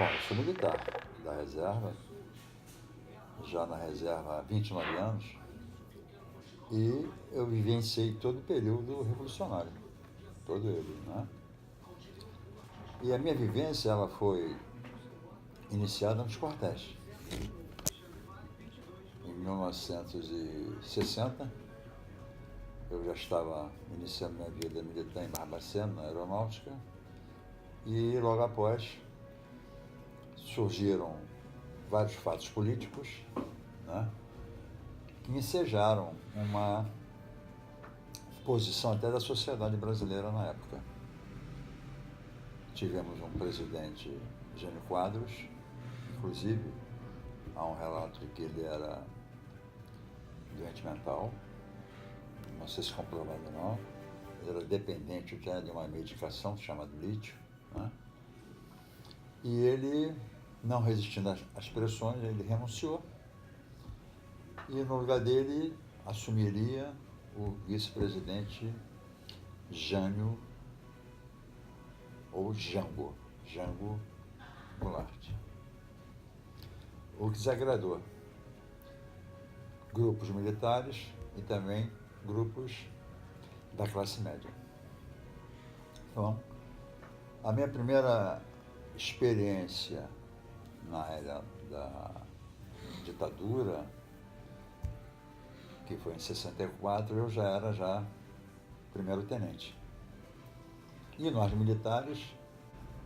Bom, eu sou militar da reserva, já na reserva há 29 anos, e eu vivenciei todo o período revolucionário, todo ele, né? E a minha vivência, ela foi iniciada nos quartéis. Em 1960, eu já estava iniciando minha vida militar em Barbacena, na aeronáutica, e logo após surgiram vários fatos políticos, né, que ensejaram uma posição até da sociedade brasileira na época. Tivemos um presidente, Jânio Quadros, inclusive há um relato de que ele era doente mental, não sei se comprovado ou não, ele era dependente até de uma medicação chamada lítio, né? E ele, não resistindo às pressões, ele renunciou, e no lugar dele assumiria o vice-presidente Jânio, ou Jango Goulart. O que desagradou grupos militares e também grupos da classe média. Então, a minha primeira experiência na era da ditadura, que foi em 64, eu já era primeiro-tenente. E nós militares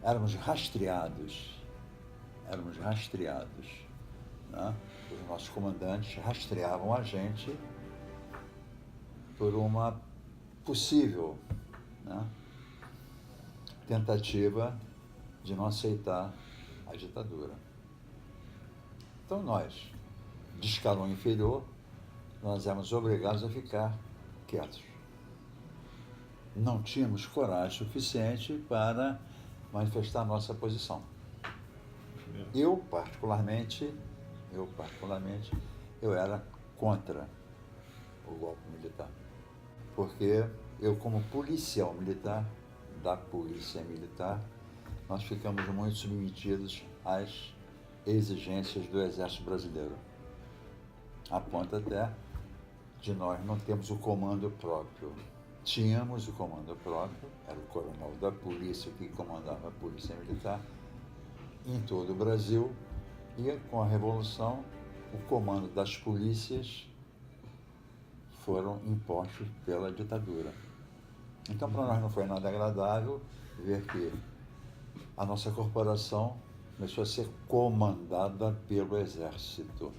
éramos rastreados, né? Os nossos comandantes rastreavam a gente por uma possível, né, tentativa de não aceitar a ditadura. Então nós, de escalão inferior, nós éramos obrigados a ficar quietos. Não tínhamos coragem suficiente para manifestar nossa posição. Eu particularmente, eu era contra o golpe militar. Porque eu, como policial militar, da polícia militar, nós ficamos muito submetidos às exigências do Exército Brasileiro. A ponto até de nós não termos o comando próprio. Tínhamos o comando próprio, era o coronel da polícia que comandava a polícia militar em todo o Brasil, e com a Revolução o comando das polícias foram impostos pela ditadura. Então para nós não foi nada agradável ver que a nossa corporação começou a ser comandada pelo Exército.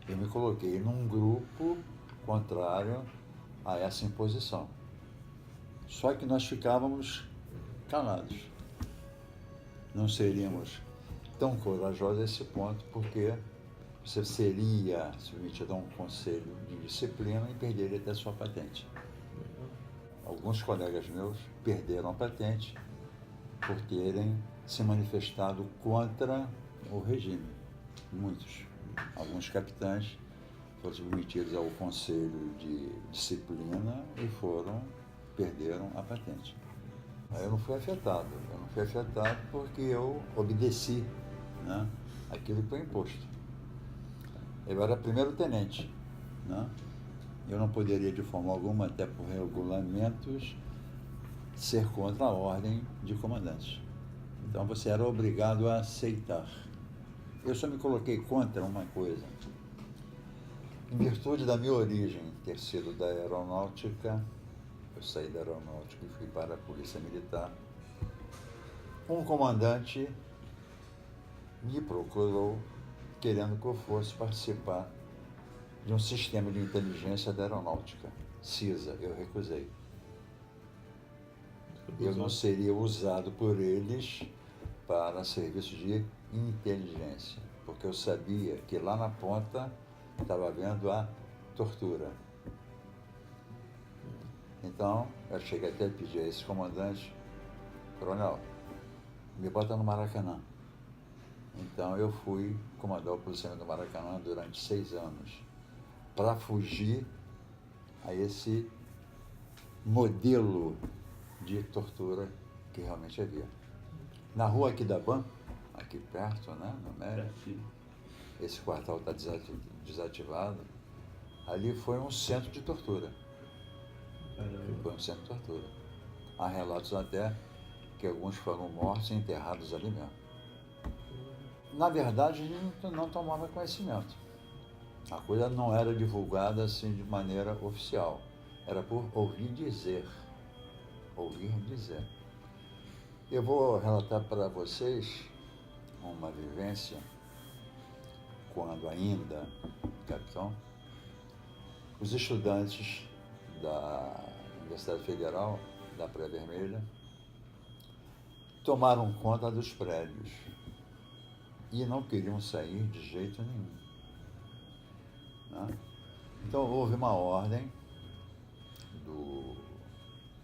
Eu me coloquei num grupo contrário a essa imposição. Só que nós ficávamos calados. Não seríamos tão corajosos a esse ponto, porque você seria submetido a um conselho de disciplina e perderia até sua patente. Alguns colegas meus perderam a patente por terem se manifestado contra o regime. Muitos. Alguns capitães foram submetidos ao conselho de disciplina e perderam a patente. Eu não fui afetado porque eu obedeci, né, aquilo que foi imposto. Eu era primeiro-tenente, né? Eu não poderia de forma alguma, até por regulamentos, ser contra a ordem de comandantes. Então você era obrigado a aceitar. Eu só me coloquei contra uma coisa. Em virtude da minha origem ter sido da aeronáutica, eu saí da aeronáutica e fui para a polícia militar. Um comandante me procurou querendo que eu fosse participar de um sistema de inteligência da aeronáutica, CISA. Eu recusei. Eu não seria usado por eles para serviços de inteligência, porque eu sabia que lá na ponta estava havendo a tortura. Então, eu cheguei até a pedir a esse comandante: coronel, me bota no Maracanã. Então eu fui comandar o policiamento do Maracanã durante 6 anos, para fugir a esse modelo de tortura que realmente havia. Na rua Aquidaban, aqui perto, né, no Médio. Esse quartal está desativado. Ali foi um centro de tortura. Foi um centro de tortura. Há relatos até que alguns foram mortos e enterrados ali mesmo. Na verdade, a gente não tomava conhecimento. A coisa não era divulgada assim de maneira oficial. Era por ouvir dizer. Ouvir dizer. Eu vou relatar para vocês uma vivência quando ainda capitão, os estudantes da Universidade Federal, da Praia Vermelha, tomaram conta dos prédios e não queriam sair de jeito nenhum. Né? Então houve uma ordem do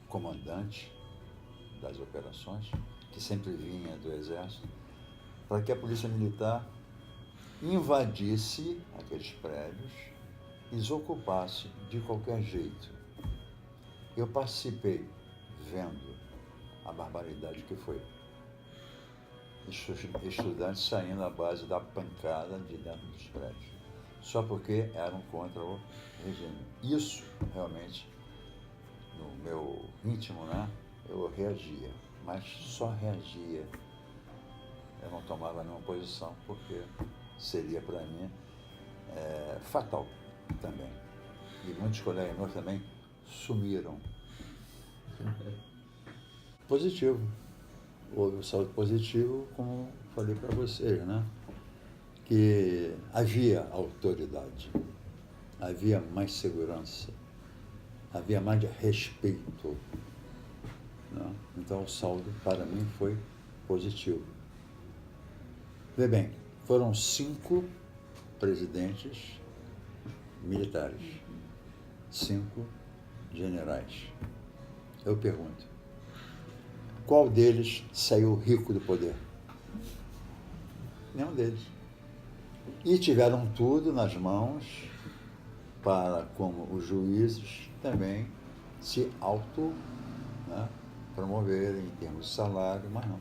comandante das operações, que sempre vinha do Exército, para que a Polícia Militar invadisse aqueles prédios e os ocupasse de qualquer jeito. Eu participei vendo a barbaridade que foi. Estudantes saindo à base da pancada de dentro dos prédios, só porque eram contra o regime. Isso, realmente, no meu íntimo, né, eu reagia, mas só reagia. Eu não tomava nenhuma posição, porque seria para mim fatal também. E muitos colegas meus também sumiram. Positivo. Houve um saldo positivo, como falei para vocês, né? Que havia autoridade, havia mais segurança, havia mais respeito. Né? Então o saldo para mim foi positivo. Vê bem, foram 5 presidentes militares, 5 generais. Eu pergunto, qual deles saiu rico do poder? Nenhum deles. E tiveram tudo nas mãos para, como os juízes, também se promoverem em termos de salário, mas não.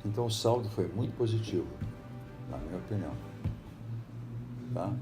Então o saldo foi muito positivo, na minha opinião. Tá?